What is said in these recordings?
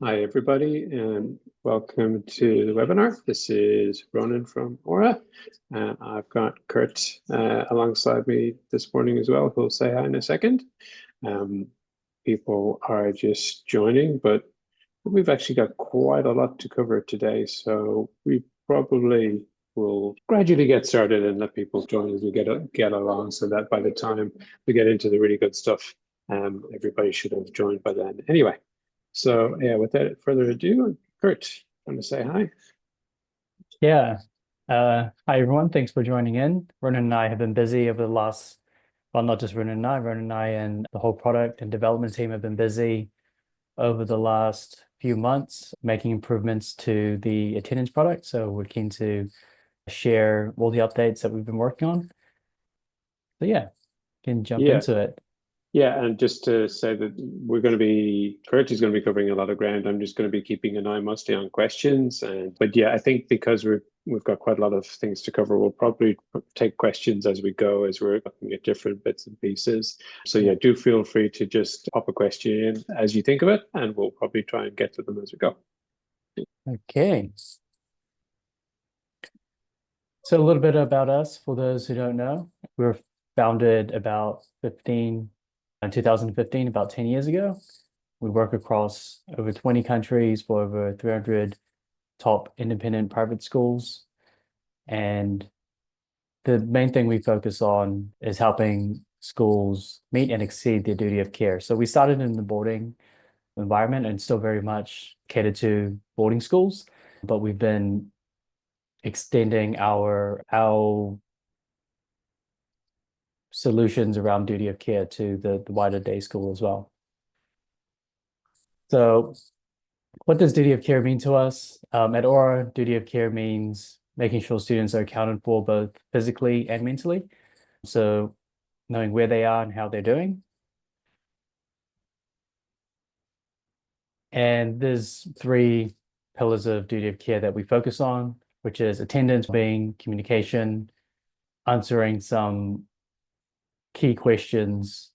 Hi, everybody, and welcome to the webinar. This is Ronan from Orah, and I've got Kurt alongside me this morning as well, who'll say hi in a second. Um, People are just joining, but we've actually got quite a lot to cover today, so we probably will gradually get started and let people join as we get along, so that by the time we get into the really good stuff, everybody should have joined by then. Anyway. So yeah, without further ado, Kurt, want to say hi? Yeah. Hi everyone. Thanks for joining in. Ronan and I have been busy over the last, well, not just Ronan and I and the whole product and development team have been busy over the last few months making improvements to the attendance product. So we're keen to share all the updates that we've been working on. So yeah, can jump Yeah, into it. yeah, and just to say that Kurt is going to be covering a lot of ground. I'm just going to be keeping an eye mostly on questions, but yeah, I think because we've got quite a lot of things to cover, we'll probably take questions as we go as we're looking at different bits and pieces. So yeah, Yeah. do feel free to just pop a question in as you think of it, and we'll probably try and get to them as we go. Okay. So a little bit about us for those who don't know. We were founded in 2015, about 10 years ago. We work across over 20 countries for over 300 top independent private schools. And the main thing we focus on is helping schools meet and exceed their duty of care. So we started in the boarding environment and still very much cater to boarding schools, but we've been extending our solutions around duty of care to the wider day school as well. So what does duty of care mean to us? At Orah, duty of care means making sure students are accounted for both physically and mentally. So knowing where they are and how they're doing. And there's three pillars of duty of care that we focus on, which is attendance, being communication, answering some key questions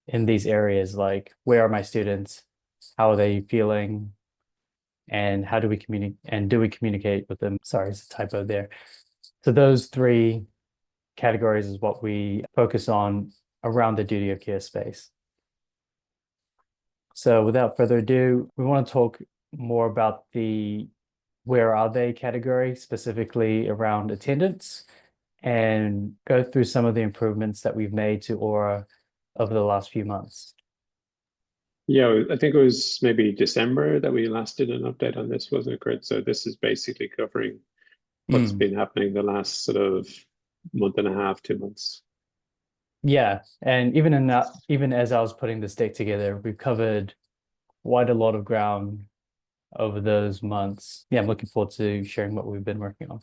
in these areas like where are my students, how are they feeling, and how do we communicate and do we communicate with them? Sorry, it's a typo there. So those three categories is what we focus on around the duty of care space. So without further ado, we want to talk more about the where are they category, specifically around attendance, and go through some of the improvements that we've made to Aura over the last few months. Yeah, I think it was maybe December that we last did an update on this, wasn't it, Kurt? So this is basically covering what's Mm. been happening the last sort of month and a half, 2 months. Yeah, and even in that, even as I was putting this deck together, we've covered quite a lot of ground over those months. Yeah, I'm looking forward to sharing what we've been working on.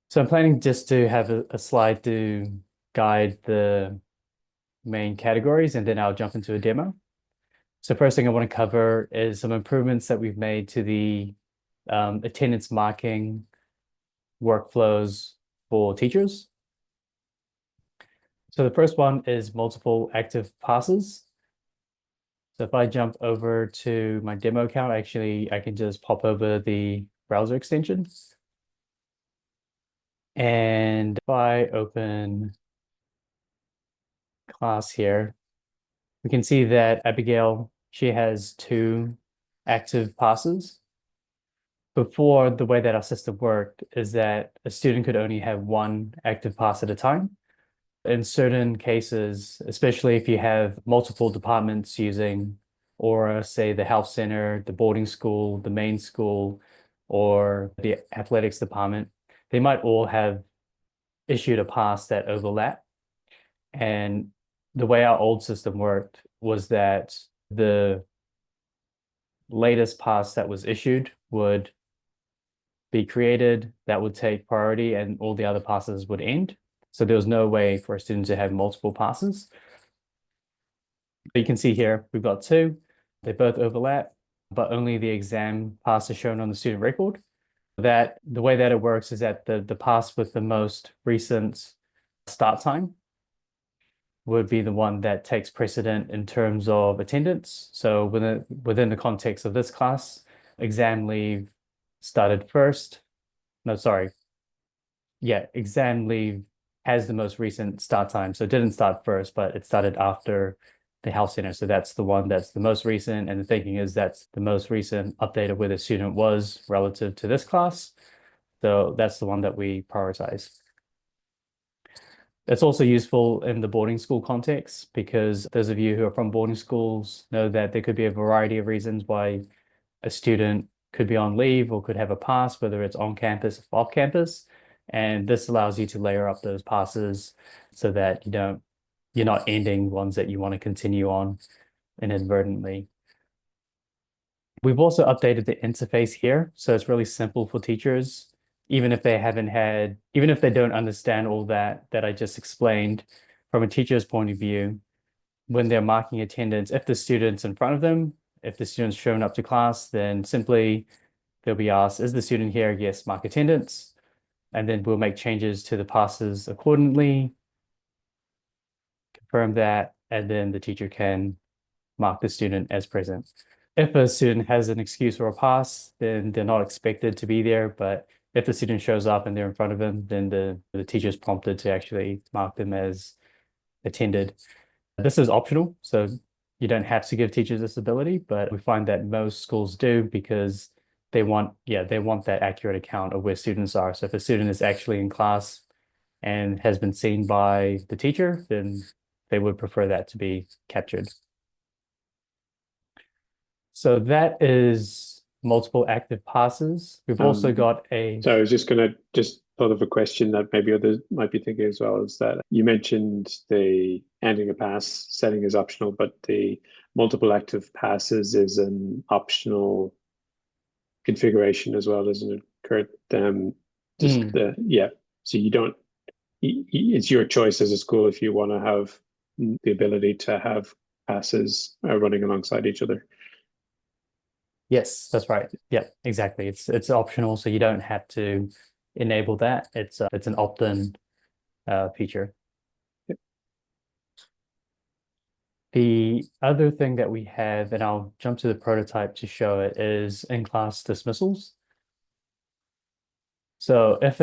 So I'm planning just to have a slide to guide the main categories, and then I'll jump into a demo. So first thing I want to cover is some improvements that we've made to the attendance marking workflows for teachers. So the first one is multiple active passes. So if I jump over to my demo account, actually, I can just pop over the browser extension. And if I open class here, we can see that Abigail, she has two active passes. Before, the way that our system worked is that a student could only have one active pass at a time. In certain cases, especially if you have multiple departments using Aura, say the health center, the boarding school, the main school, or the athletics department, they might all have issued a pass that overlap. And the way our old system worked was that the latest pass that was issued would be created, that would take priority, and all the other passes would end. So there was no way for a student to have multiple passes. But you can see here, we've got two. They both overlap, but only the exam pass is shown on the student record. That the way that it works is that the pass with the most recent start time would be the one that takes precedent in terms of attendance. So within the context of this class, exam leave started first. No, sorry. Yeah, exam leave has the most recent start time. So it didn't start first, but it started after the health center. So that's the one that's the most recent. And the thinking is that's the most recent update of where the student was relative to this class. So that's the one that we prioritize. It's also useful in the boarding school context because those of you who are from boarding schools know that there could be a variety of reasons why a student could be on leave or could have a pass, whether it's on campus or off campus. And this allows you to layer up those passes so that you're not ending ones that you want to continue on inadvertently. We've also updated the interface here, so it's really simple for teachers, even if they don't understand all that I just explained from a teacher's point of view, when they're marking attendance, if the student's in front of them, if the student's shown up to class, then simply they'll be asked, is the student here? Yes, mark attendance. And then we'll make changes to the passes accordingly, confirm that, and then the teacher can mark the student as present. If a student has an excuse or a pass, then they're not expected to be there. But if the student shows up and they're in front of them, then the teacher is prompted to actually mark them as attended. This is optional, so you don't have to give teachers this ability, but we find that most schools do because they want that accurate account of where students are. So if a student is actually in class and has been seen by the teacher, then they would prefer that to be captured. So that is multiple active passes. We've also got So I was just thought of a question that maybe others might be thinking as well, is that you mentioned the ending a pass setting is optional, but the multiple active passes is an optional configuration as well, isn't it, Kurt? So you don't, it's your choice as a school if you want to have the ability to have passes running alongside each other. Yes, that's right. Yeah, exactly. It's optional, so you don't have to enable that. It's an opt-in feature. Yep. The other thing that we have, and I'll jump to the prototype to show it, is in-class dismissals. So if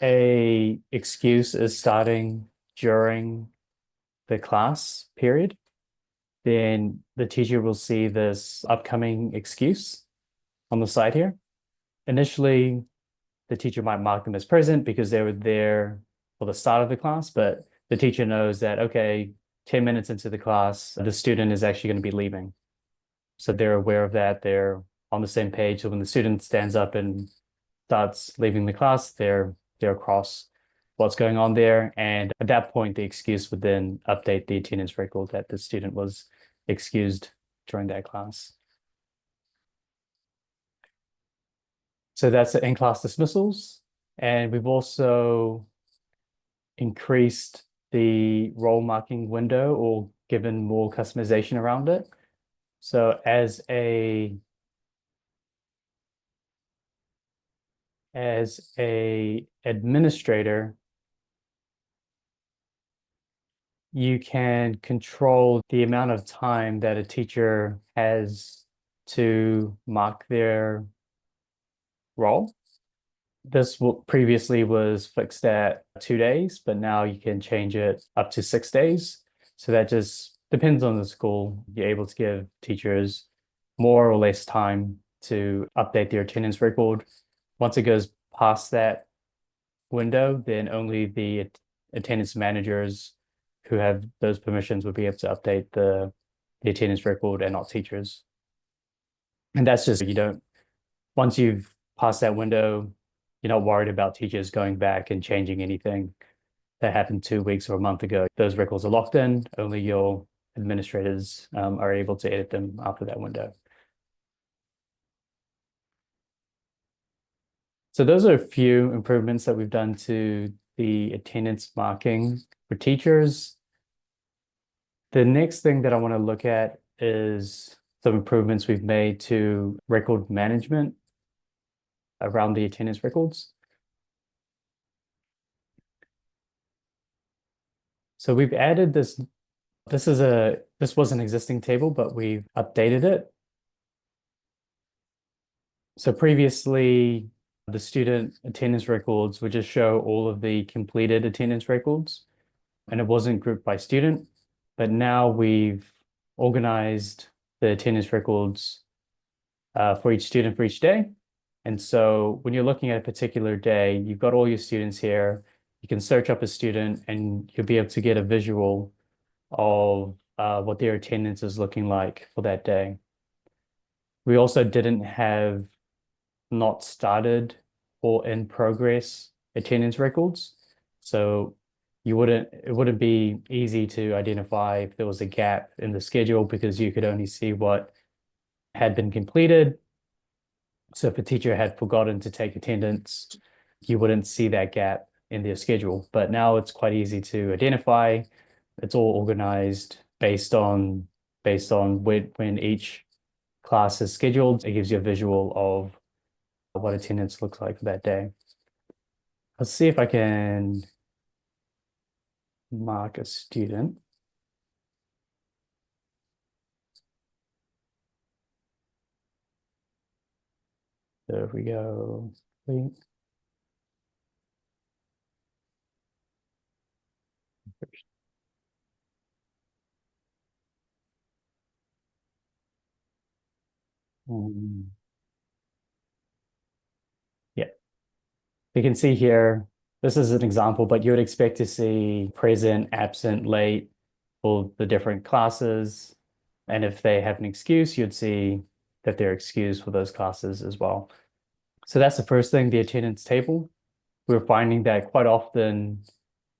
a excuse is starting during the class period, then the teacher will see this upcoming excuse on the side here. Initially, the teacher might mark them as present because they were there for the start of the class, but the teacher knows that, okay, 10 minutes into the class, the student is actually going to be leaving. So they're aware of that. They're on the same page. So when the student stands up and starts leaving the class, they're across what's going on there. And at that point, the excuse would then update the attendance record that the student was excused during that class. So that's the in-class dismissals. And we've also increased the role marking window or given more customization around it. So as a administrator, you can control the amount of time that a teacher has to mark their role. This previously was fixed at 2 days, but now you can change it up to 6 days. So that just depends on the school. You're able to give teachers more or less time to update their attendance record. Once it goes past that window, then only the attendance managers who have those permissions would be able to update the attendance record and not teachers. And that's just, once you've passed that window, you're not worried about teachers going back and changing anything that happened 2 weeks or a month ago. Those records are locked in. Only your administrators are able to edit them after that window. So those are a few improvements that we've done to the attendance marking for teachers. The next thing that I want to look at is some improvements we've made to record management around the attendance records. So we've added this. This was an existing table, but we've updated it. So previously, the student attendance records would just show all of the completed attendance records, and it wasn't grouped by student. But now we've organized the attendance records for each student for each day. And so when you're looking at a particular day, you've got all your students here. You can search up a student and you'll be able to get a visual of what their attendance is looking like for that day. We also didn't have not started or in progress attendance records. So it wouldn't be easy to identify if there was a gap in the schedule because you could only see what had been completed. So if a teacher had forgotten to take attendance, you wouldn't see that gap in their schedule. But now it's quite easy to identify. It's all organized based on when each class is scheduled. It gives you a visual of what attendance looks like for that day. Let's see if I can mark a student. So if we go, yeah, you can see here, this is an example, but you would expect to see present, absent, late for the different classes. And if they have an excuse, you'd see that they're excused for those classes as well. So that's the first thing, the attendance table. We're finding that quite often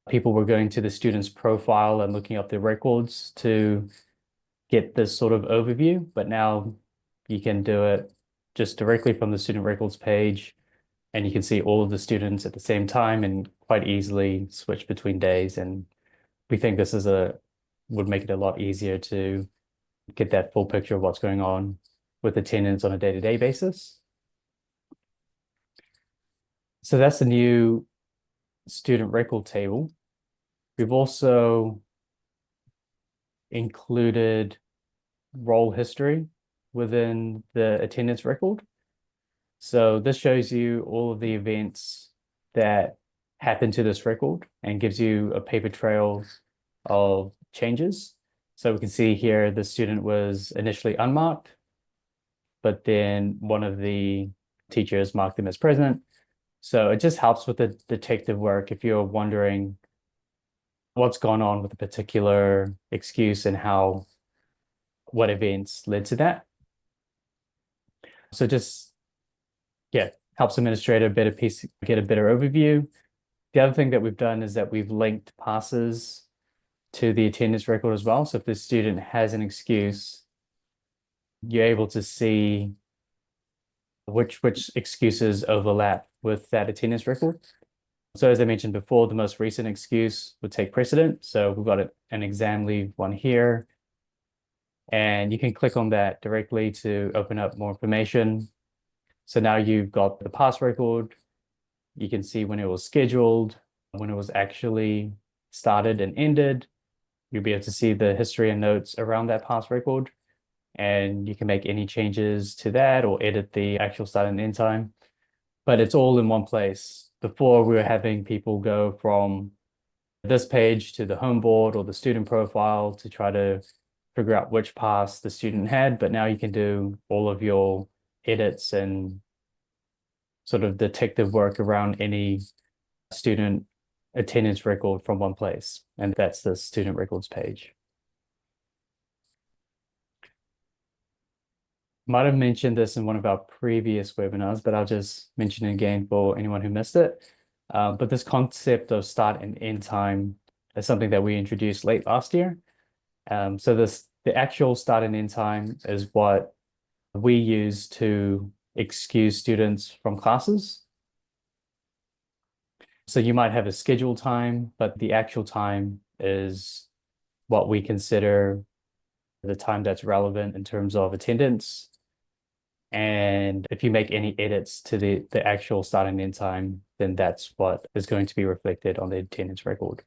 people were going to the student's profile and looking up their records to get this sort of overview, but now you can do it just directly from the student records page, and you can see all of the students at the same time and quite easily switch between days. And we think this would make it a lot easier to get that full picture of what's going on with attendance on a day-to-day basis. So that's the new student record table. We've also included role history within the attendance record. So this shows you all of the events that happen to this record and gives you a paper trail of changes. So we can see here the student was initially unmarked, but then one of the teachers marked them as present. So it just helps with the detective work if you're wondering what's gone on with a particular excuse and what events led to that. So just, yeah, helps administrator get a better overview. The other thing that we've done is that we've linked passes to the attendance record as well. So if the student has an excuse, you're able to see which excuses overlap with that attendance record. So as I mentioned before, the most recent excuse would take precedent. So we've got an exam leave one here. And you can click on that directly to open up more information. So now you've got the past record. You can see when it was scheduled, when it was actually started and ended. You'll be able to see the history and notes around that past record. And you can make any changes to that or edit the actual start and end time. But it's all in one place. Before, we were having people go from this page to the home board or the student profile to try to figure out which pass the student had, but now you can do all of your edits and sort of detective work around any student attendance record from one place, and that's the student records page. Might have mentioned this in one of our previous webinars, but I'll just mention it again for anyone who missed it. But this concept of start and end time is something that we introduced late last year. So the actual start and end time is what we use to excuse students from classes. So you might have a scheduled time, but the actual time is what we consider the time that's relevant in terms of attendance. And if you make any edits to the actual start and end time, then that's what is going to be reflected on the attendance record.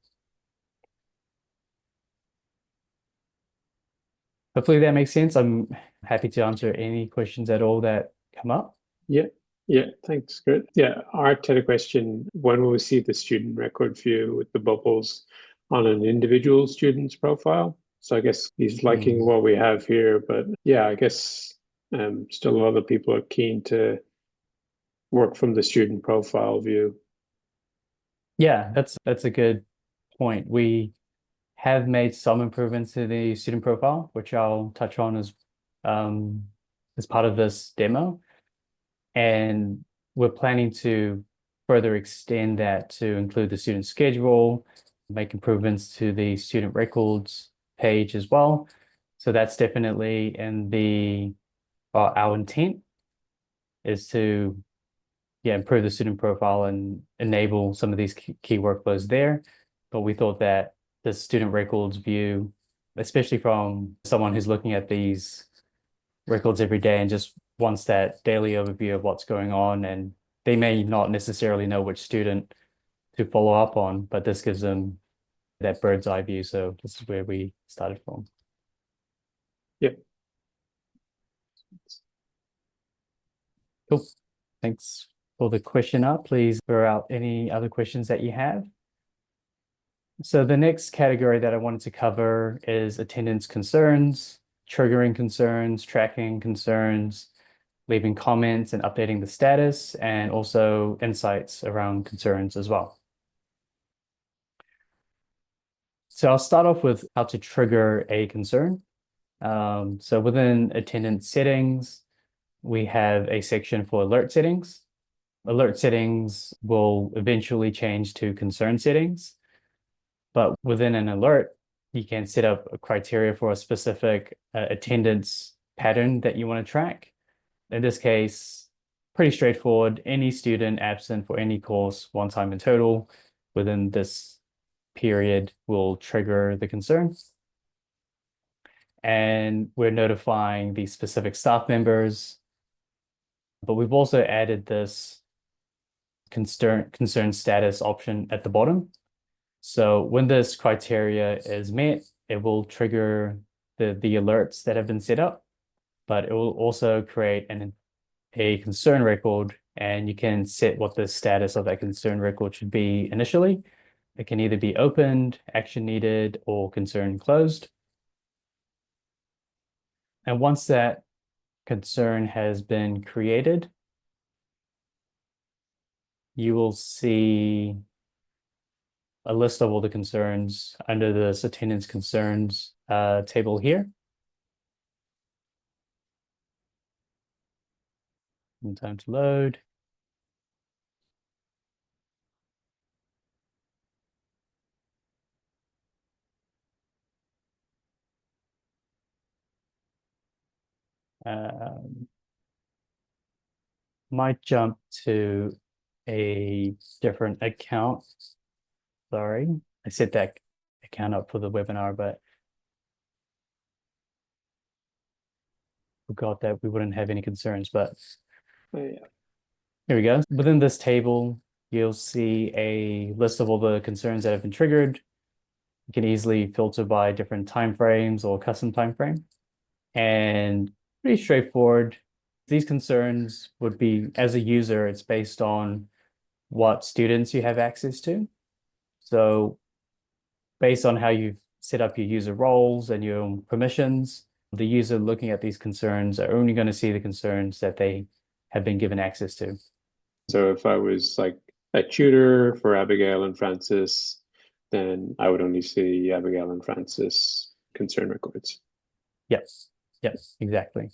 Hopefully that makes sense. I'm happy to answer any questions at all that come up. Yeah, yeah, thanks, Kurt. Yeah, Art had a question. When will we see the student record view with the bubbles on an individual student's profile? So I guess he's liking Hmm. what we have here, but yeah, I guess still a lot of people are keen to work from the student profile view. Yeah, that's a good point. We have made some improvements to the student profile, which I'll touch on um, as part of this demo. And we're planning to further extend that to include the student schedule, make improvements to the student records page as well. So that's definitely in our intent is to improve the student profile and enable some of these key workflows there. But we thought that the student records view, especially from someone who's looking at these records every day and just wants that daily overview of what's going on, and they may not necessarily know which student to follow up on, but this gives them that bird's eye view. So this is where we started from. Yeah. Cool. Thanks for the question up. Please throw out any other questions that you have. So the next category that I wanted to cover is attendance concerns, triggering concerns, tracking concerns, leaving comments and updating the status, and also insights around concerns as well. So I'll start off with how to trigger a concern. So within attendance settings, we have a section for alert settings. Alert settings will eventually change to concern settings. But within an alert, you can set up a criteria for a specific attendance pattern that you want to track. In this case, pretty straightforward. Any student absent for any course, one time in total, within this period will trigger the concern. And we're notifying the specific staff members. But we've also added this concern status option at the bottom. So when this criteria is met, it will trigger the alerts that have been set up, but it will also create a concern record, and you can set what the status of that concern record should be initially. It can either be opened, action needed, or concern closed. And once that concern has been created, you will see a list of all the concerns under this attendance concerns table here. And time to load. Um, might jump to a different account. Sorry, I set that account up for the webinar, but forgot that we wouldn't have any concerns. But Yeah. here we go. Within this table, you'll see a list of all the concerns that have been triggered. You can easily filter by different timeframes or custom timeframe. And pretty straightforward. These concerns would be, as a user, it's based on what students you have access to. So based on how you've set up your user roles and your permissions, the user looking at these concerns are only going to see the concerns that they have been given access to. So if I was like a tutor for Abigail and Francis, then I would only see Abigail and Francis concern records. Yep, yep, exactly.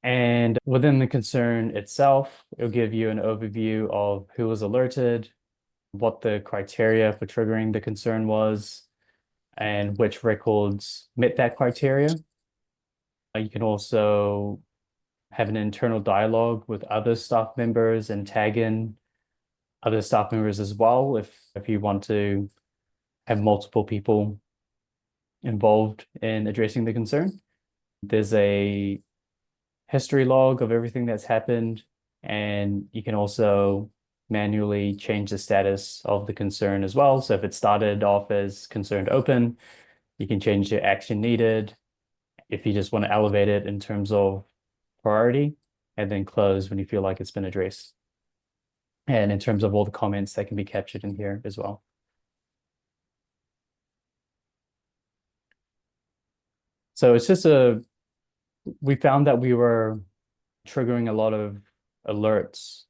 And within the concern itself, it'll give you an overview of who was alerted, what the criteria for triggering the concern was, and which records met that criteria. You can also have an internal dialogue with other staff members and tag in other staff members as well if you want to have multiple people involved in addressing the concern. There's a history log of everything that's happened, and you can also manually change the status of the concern as well. So if it started off as concerned open, You can change the action needed if you just want to elevate it in terms of priority, and then close when you feel like it's been addressed. And in terms of all the comments that can be captured in here as well. So it's just we found that we were triggering a lot of alerts,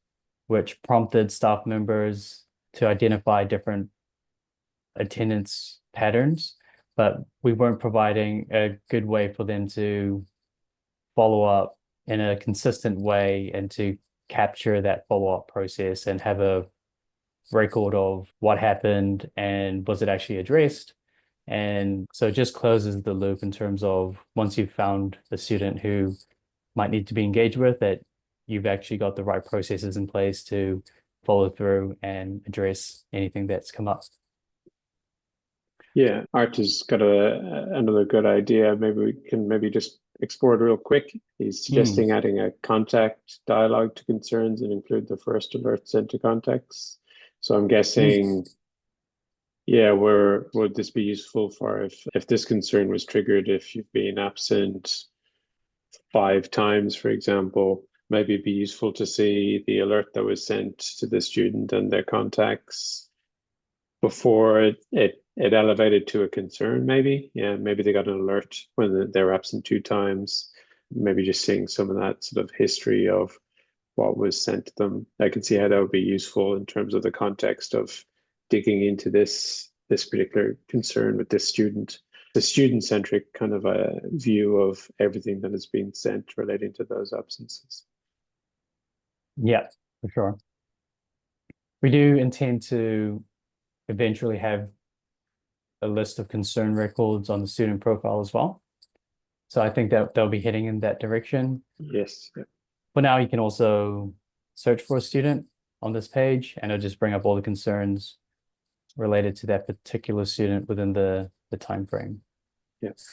which prompted staff members to identify different attendance patterns, but we weren't providing a good way for them to follow up in a consistent way and to capture that follow-up process and have a record of what happened and was it actually addressed. And so it just closes the loop in terms of once you've found a student who might need to be engaged with, that you've actually got the right processes in place to follow through and address anything that's come up. Yeah, Art has got another good idea. Maybe we can maybe just explore it real quick. He's suggesting adding a contact dialogue to concerns and include the first alert sent to contacts. So I'm guessing, yeah, would this be useful for if this concern was triggered if you've been absent 5 times, for example, maybe it'd be useful to see the alert that was sent to the student and their contacts before it elevated to a concern, maybe. Yeah, maybe they got an alert when they're absent 2 times. Maybe just seeing some of that sort of history of what was sent to them. I can see how that would be useful in terms of the context of digging into this particular concern with this student. The student-centric kind of a view of everything that has been sent relating to those absences. Yeah, for sure. We do intend to eventually have a list of concern records on the student profile as well. So I think that they'll be heading in that direction. Yes. Yeah. For now, you can also search for a student on this page and it'll just bring up all the concerns related to that particular student within the time frame. Yes.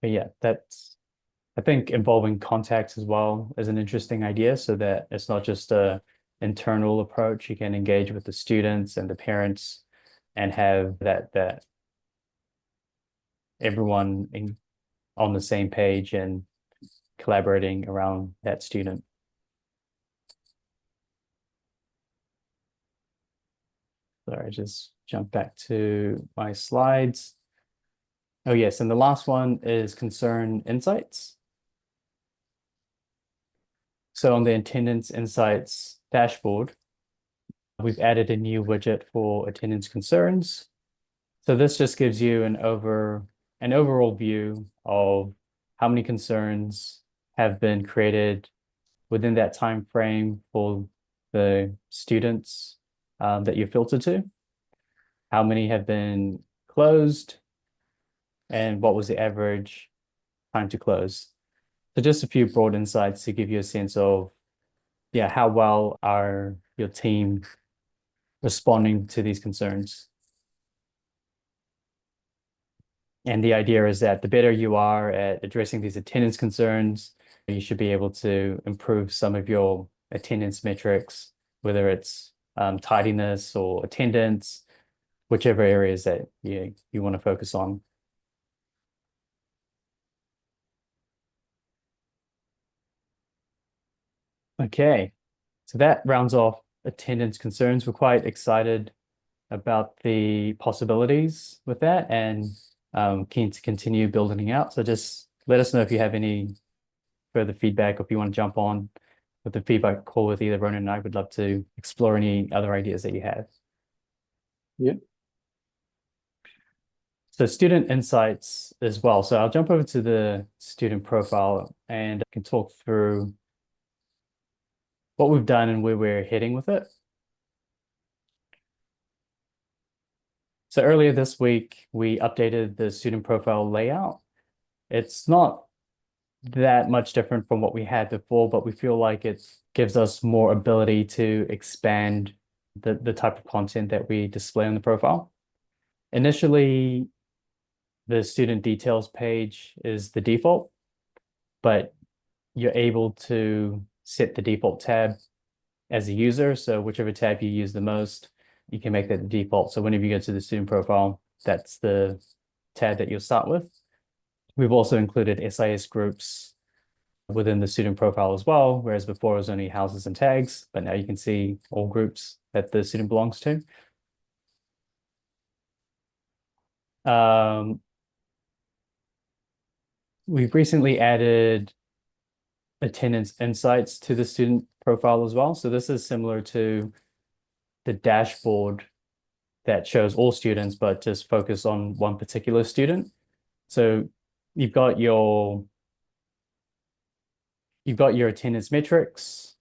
But yeah, I think involving contacts as well is an interesting idea so that it's not just a internal approach. You can engage with the students and the parents and have that everyone on the same page and collaborating around that student. Sorry, I just jump back to my slides. Oh yes, and the last one is concern insights. So on the attendance insights dashboard, we've added a new widget for attendance concerns. So this just gives you an overall view of how many concerns have been created within that time frame for the students that you filter to, how many have been closed, and what was the average time to close. So just a few broad insights to give you a sense of, yeah, how well are your team responding to these concerns. And the idea is that the better you are at addressing these attendance concerns, you should be able to improve some of your attendance metrics, whether it's tardiness or attendance, whichever areas that you want to focus on. Okay, so that rounds off attendance concerns. We're quite excited about the possibilities with that and keen to continue building it out. So just let us know if you have any further feedback, or if you want to jump on with the feedback call with either Ronan and I. Would love to explore any other ideas that you have. Yeah. So student insights as well. So I'll jump over to the student profile and I can talk through what we've done and where we're heading with it. So earlier this week, we updated the student profile layout. It's not that much different from what we had before, but we feel like it gives us more ability to expand the type of content that we display on the profile. Initially, the student details page is the default, but you're able to set the default tab as a user. So whichever tab you use the most, you can make that the default. So whenever you go to the student profile, that's the tab that you'll start with. We've also included SIS groups within the student profile as well, whereas before it was only houses and tags, but now you can see all groups that the student belongs to. We've recently added attendance insights to the student profile as well. So this is similar to the dashboard that shows all students, but just focus on one particular student. So you've got your attendance metrics,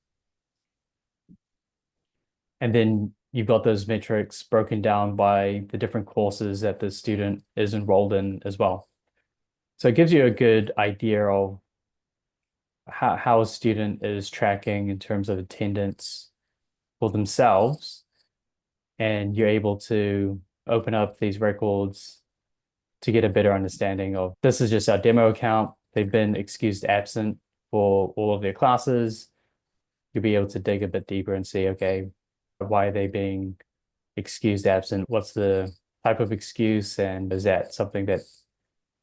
and then you've got those metrics broken down by the different courses that the student is enrolled in as well. So it gives you a good idea of how a student is tracking in terms of attendance for themselves, and you're able to open up these records to get a better understanding of, this is just our demo account. They've been excused absent for all of their classes. You'll be able to dig a bit deeper and see, okay, why are they being excused absent? What's the type of excuse? And is that something that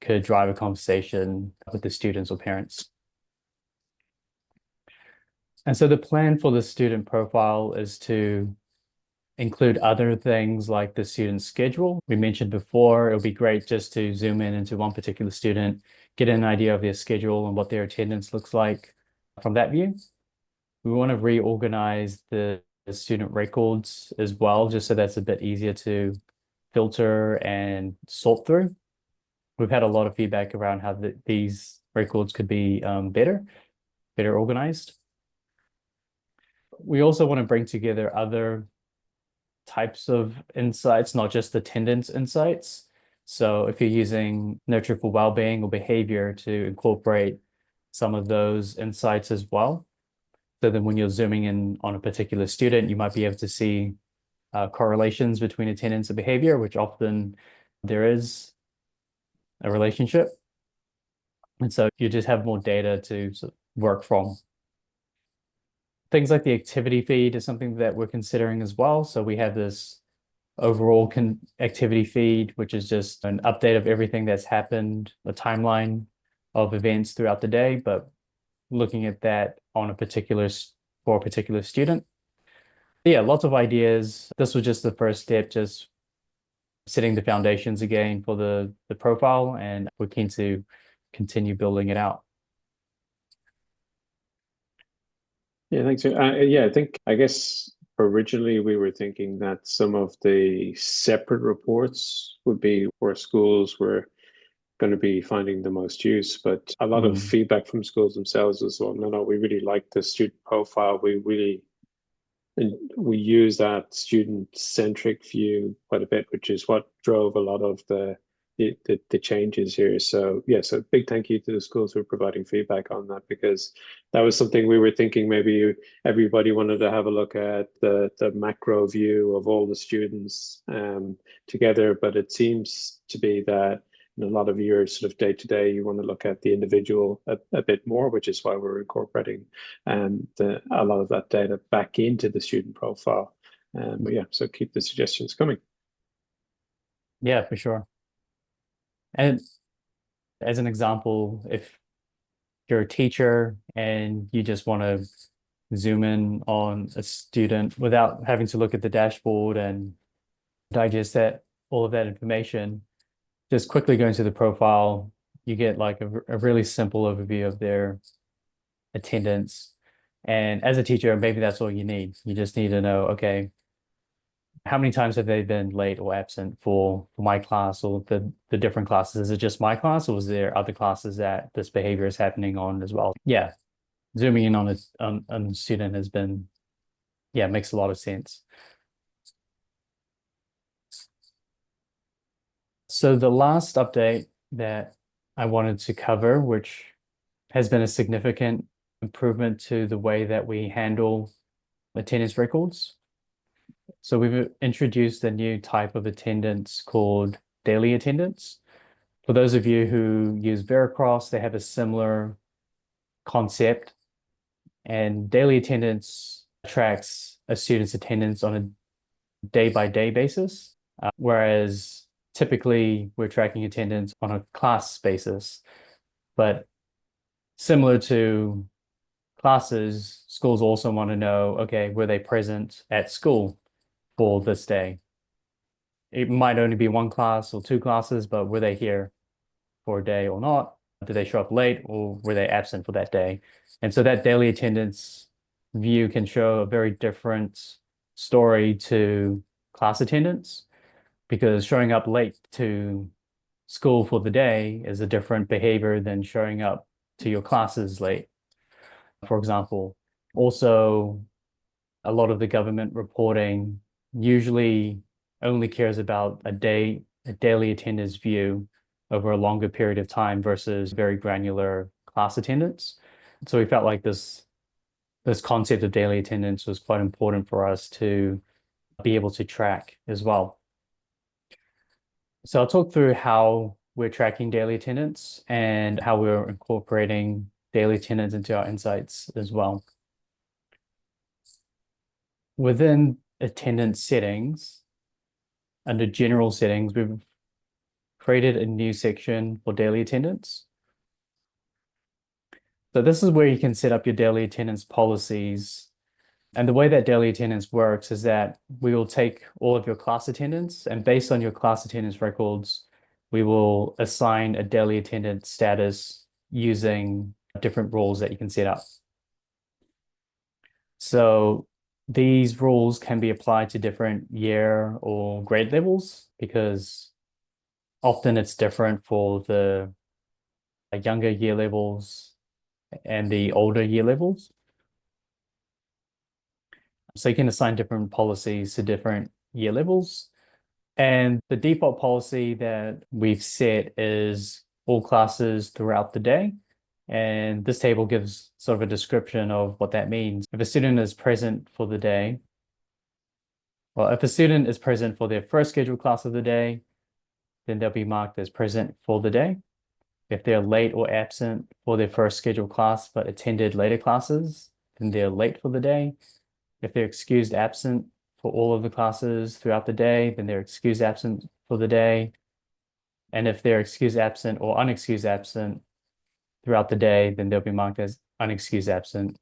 could drive a conversation with the students or parents? And so the plan for the student profile is to include other things like the student schedule. We mentioned before, it would be great just to zoom in into one particular student, get an idea of their schedule and what their attendance looks like from that view. We want to reorganize the student records as well, just so that's a bit easier to filter and sort through. We've had a lot of feedback around how these records could be better organized. We also want to bring together other types of insights, not just attendance insights. So if you're using Nurture for Wellbeing or behavior, to incorporate some of those insights as well. So then when you're zooming in on a particular student, you might be able to see correlations between attendance and behavior, which often there is a relationship. And so you just have more data to sort of work from. Things like the activity feed is something that we're considering as well. So we have this overall activity feed, which is just an update of everything that's happened, a timeline of events throughout the day, but looking at that on for a particular student. Yeah, lots of ideas. This was just the first step, just setting the foundations again for the profile, and we're keen to continue building it out. Yeah, thanks. Yeah, I guess originally we were thinking that some of the separate reports would be where schools were going to be finding the most use, but a lot of feedback from schools themselves as well. No, we really like the student profile. We use that student-centric view quite a bit, which is what drove a lot of the changes here. So yeah, so big thank you to the schools who are providing feedback on that, because that was something we were thinking maybe everybody wanted to have a look at the macro view of all the students together, but it seems to be that in a lot of your sort of day-to-day, you want to look at the individual a bit more, which is why we're incorporating a lot of that data back into the student profile. But yeah, so keep the suggestions coming. Yeah, for sure. And as an example, if you're a teacher and you just want to zoom in on a student without having to look at the dashboard and digest all of that information, just quickly going to the profile, you get like a really simple overview of their attendance. And as a teacher, maybe that's all you need. You just need to know, okay, how many times have they been late or absent for my class or the different classes? Is it just my class, or is there other classes that this behavior is happening on as well? Yeah, zooming in on a student makes a lot of sense. So the last update that I wanted to cover, which has been a significant improvement to the way that we handle attendance records. So we've introduced a new type of attendance called daily attendance. For those of you who use Veracross, they have a similar concept, and daily attendance tracks a student's attendance on a day-by-day basis, whereas typically we're tracking attendance on a class basis. But similar to classes, schools also want to know, okay, were they present at school for this day? It might only be one class or two classes, but were they here for a day or not? Did they show up late or were they absent for that day? And so that daily attendance view can show a very different story to class attendance, because showing up late to school for the day is a different behavior than showing up to your classes late, for example. Also, a lot of the government reporting usually only cares about a daily attendance view over a longer period of time versus very granular class attendance. So we felt like this concept of daily attendance was quite important for us to be able to track as well. So I'll talk through how we're tracking daily attendance and how we're incorporating daily attendance into our insights as well. Within attendance settings, under general settings, we've created a new section for daily attendance. So this is where you can set up your daily attendance policies. And the way that daily attendance works is that we will take all of your class attendance, and based on your class attendance records, we will assign a daily attendance status using different rules that you can set up. So these rules can be applied to different year or grade levels, because often it's different for the younger year levels and the older year levels. So you can assign different policies to different year levels. And the default policy that we've set is all classes throughout the day. And this table gives sort of a description of what that means. If a student is present for the day, well, if a student is present for their first scheduled class of the day, then they'll be marked as present for the day. If they're late or absent for their first scheduled class but attended later classes, then they're late for the day. If they're excused absent for all of the classes throughout the day, then they're excused absent for the day. And if they're excused absent or unexcused absent throughout the day, then they'll be marked as unexcused absent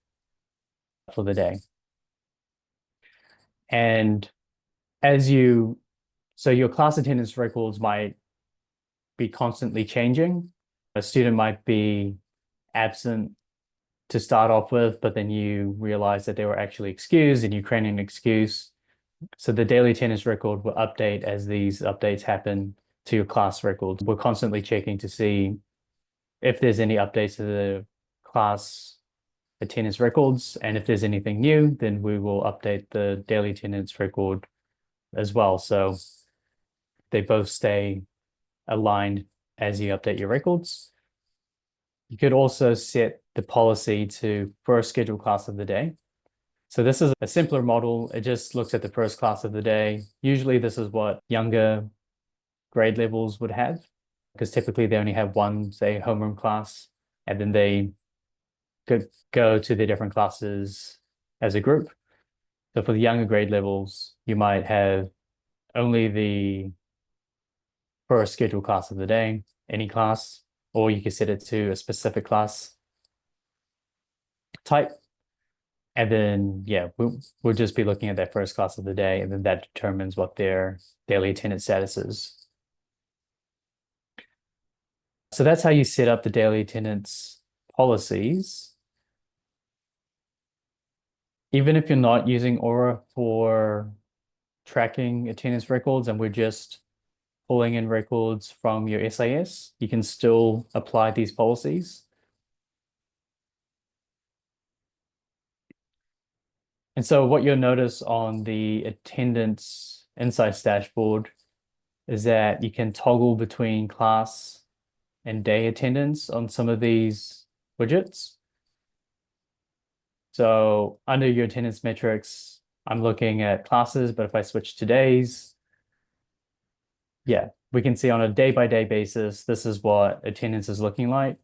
for the day. And so your class attendance records might be constantly changing. A student might be absent to start off with, but then you realize that they were actually excused and you create an excuse. So the daily attendance record will update as these updates happen to your class records. We're constantly checking to see if there's any updates to the class attendance records, and if there's anything new, then we will update the daily attendance record as well. So they both stay aligned as you update your records. You could also set the policy to first scheduled class of the day. So this is a simpler model. It just looks at the first class of the day. Usually this is what younger grade levels would have, because typically they only have one, say, homeroom class, and then they could go to the different classes as a group. So for the younger grade levels, you might have only the first scheduled class of the day, any class, or you could set it to a specific class type. And then, yeah, we'll just be looking at that first class of the day, and then that determines what their daily attendance status is. So that's how you set up the daily attendance policies. Even if you're not using Orah for tracking attendance records and we're just pulling in records from your SAS, you can still apply these policies. And so what you'll notice on the attendance insights dashboard is that you can toggle between class and day attendance on some of these widgets. So under your attendance metrics, I'm looking at classes, but if I switch to days, yeah, we can see on a day-by-day basis, this is what attendance is looking like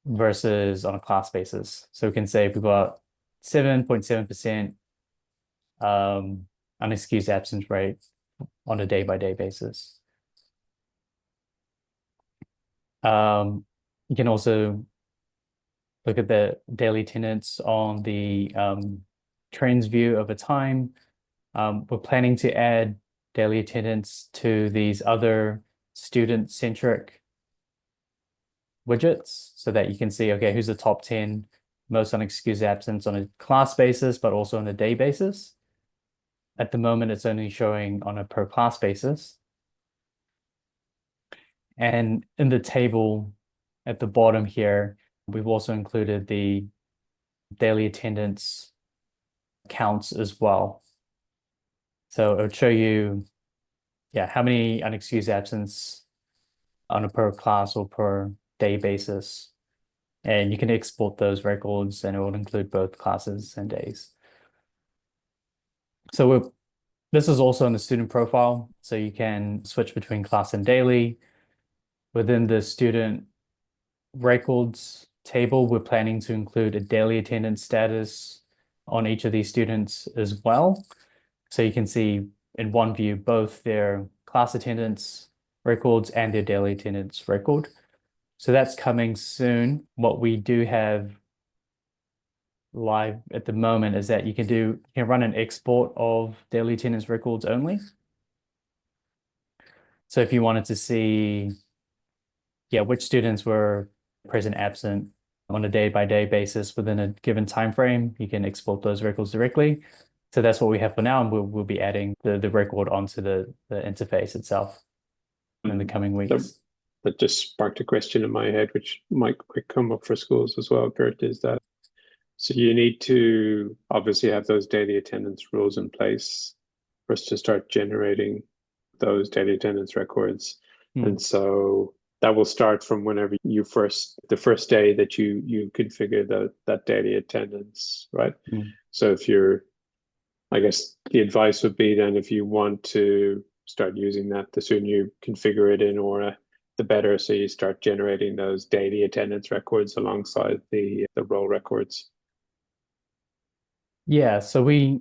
versus on a class basis. So we can say we've got 7.7% unexcused absence rate on a day-by-day basis. You can also look at the daily attendance on the trends view over time. We're planning to add daily attendance to these other student-centric widgets so that you can see, okay, who's the top 10 most unexcused absence on a class basis, but also on a day basis. At the moment, it's only showing on a per class basis. And in the table at the bottom here, we've also included the daily attendance counts as well. So it would show you, yeah, how many unexcused absence on a per class or per day basis. And you can export those records and it will include both classes and days. So this is also in the student profile. So you can switch between class and daily. Within the student records table, we're planning to include a daily attendance status on each of these students as well. So you can see in one view both their class attendance records and their daily attendance record. So that's coming soon. What we do have live at the moment is that you can run an export of daily attendance records only. So if you wanted to see, yeah, which students were present, absent on a day-by-day basis within a given time frame, you can export those records directly. So that's what we have for now, and we'll be adding the record onto the interface itself in the coming weeks. That just sparked a question in my head, which might come up for schools as well, Kurt, is that so you need to obviously have those daily attendance rules in place for us to start generating those daily attendance records. And so that will start from whenever the first day that you configure that daily attendance, right? So I guess the advice would be then if you want to start using that, the sooner you configure it in Orah, the better. So you start generating those daily attendance records alongside the roll records. Yeah, so you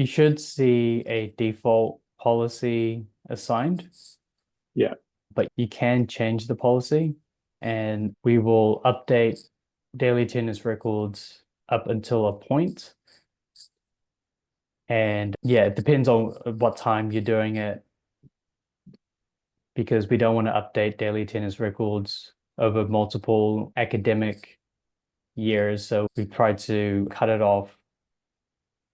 should see a default policy assigned. Yeah. But you can change the policy and we will update daily attendance records up until a point. And yeah, it depends on what time you're doing it because we don't want to update daily attendance records over multiple academic years. So we try to cut it off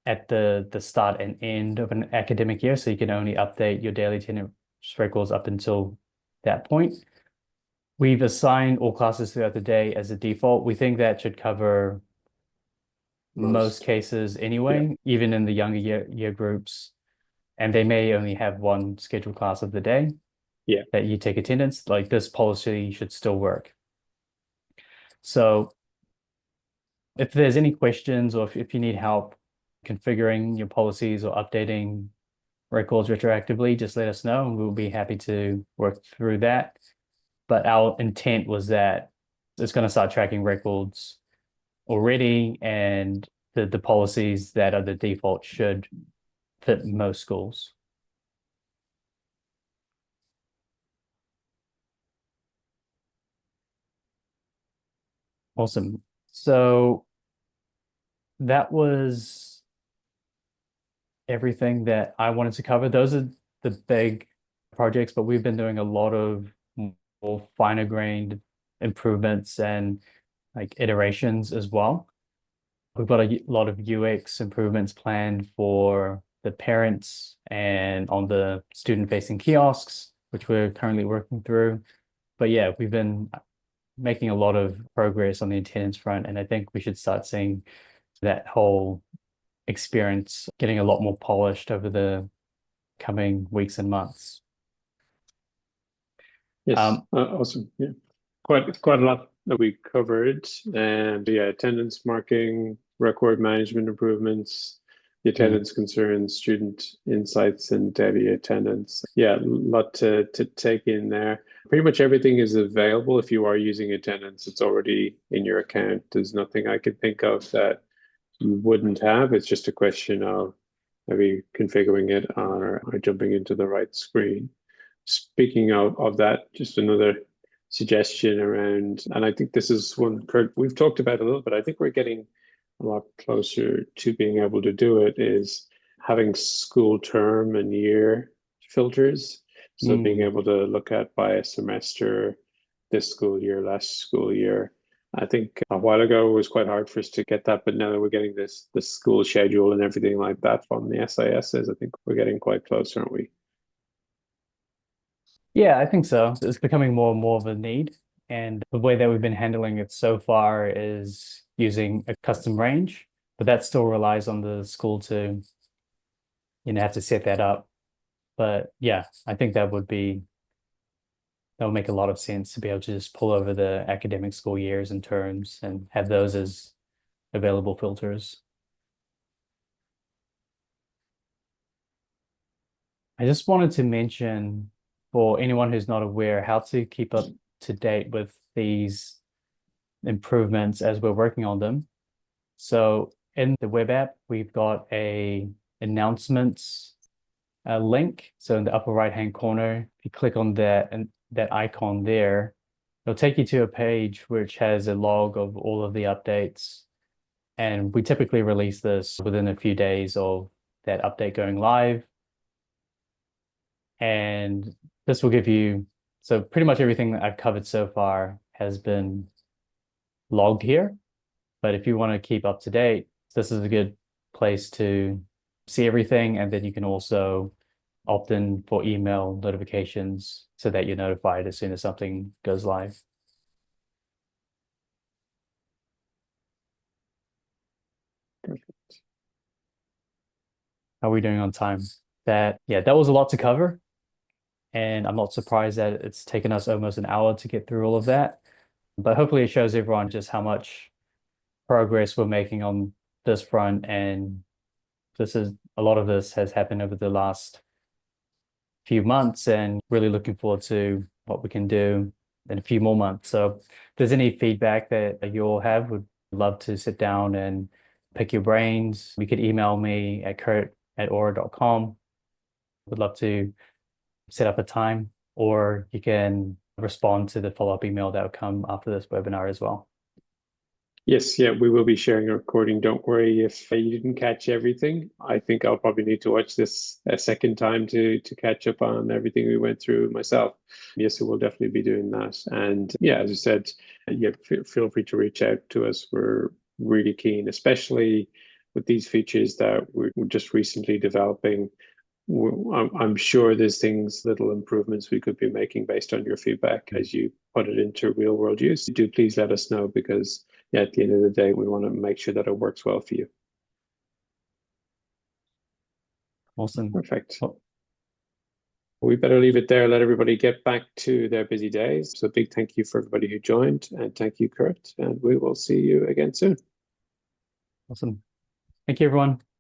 at the start and end of an academic year. So you can only update your daily attendance records up until that point. We've assigned all classes throughout the day as a default. We think that should cover most cases anyway, even in the younger year groups. And they may only have one scheduled class of the day that you take attendance. Like this policy should still work. So if there's any questions or if you need help configuring your policies or updating records retroactively, just let us know and we'll be happy to work through that. But our intent was that it's going to start tracking records already, and the policies that are the default should fit most schools. Awesome. So that was everything that I wanted to cover. Those are the big projects, but we've been doing a lot of more finer grained improvements and like iterations as well. We've got a lot of UX improvements planned for the parents and on the student-facing kiosks, which we're currently working through. But yeah, we've been making a lot of progress on the attendance front, and I think we should start seeing that whole experience getting a lot more polished over the coming weeks and months. Yes, awesome. Yeah, quite a lot that we covered, and yeah, attendance marking, record management improvements, the attendance concerns, student insights, and daily attendance. Yeah, a lot to take in there. Pretty much everything is available if you are using attendance. It's already in your account. There's nothing I can think of that you wouldn't have. It's just a question of maybe configuring it or jumping into the right screen. Speaking of that, just another suggestion around, and I think this is one, Kurt, we've talked about a little bit. I think we're getting a lot closer to being able to do it, is having school term and year filters. So being Mm. able to look at by a semester, this school year, last school year. I think a while ago it was quite hard for us to get that, but now that we're getting this school schedule and everything like that from the SISs, I think we're getting quite close, aren't we? Yeah, I think so. It's becoming more and more of a need. And the way that we've been handling it so far is using a custom range, but that still relies on the school to, have to set that up. But yeah, I think that would make a lot of sense to be able to just pull over the academic school years and terms and have those as available filters. I just wanted to mention for anyone who's not aware how to keep up to date with these improvements as we're working on them. So in the web app, we've got a announcements link. So in the upper right-hand corner, if you click on that and that icon there, it'll take you to a page which has a log of all of the updates. And we typically release this within a few days of that update going live. And this will give you, so pretty much everything that I've covered so far has been logged here. But if you want to keep up to date, this is a good place to see everything. And then you can also opt in for email notifications so that you're notified as soon as something goes live. Perfect. How are we doing on time? That was a lot to cover. And I'm not surprised that it's taken us almost an hour to get through all of that. But hopefully it shows everyone just how much progress we're making on this front. And a lot of this has happened over the last few months, and really looking forward to what we can do in a few more months. So if there's any feedback that you all have, would love to sit down and pick your brains. You could email me at kurt@orah.com. Would love to set up a time, or you can respond to the follow-up email that will come after this webinar as well. Yes, yeah, we will be sharing a recording. Don't worry if you didn't catch everything. I think I'll probably need to watch this a second time to catch up on everything we went through myself. Yes, we will definitely be doing that. And yeah, as I said, yeah, feel free to reach out to us. We're really keen, especially with these features that we're just recently developing. I'm sure there's little improvements we could be making based on your feedback as you put it into real world use. Do please let us know, because yeah, at the end of the day, we want to make sure that it works well for you. Awesome. Perfect. Well, We better leave it there. Let everybody get back to their busy days. So big thank you for everybody who joined, and thank you, Kurt. And we will see you again soon. awesome. Thank you, everyone.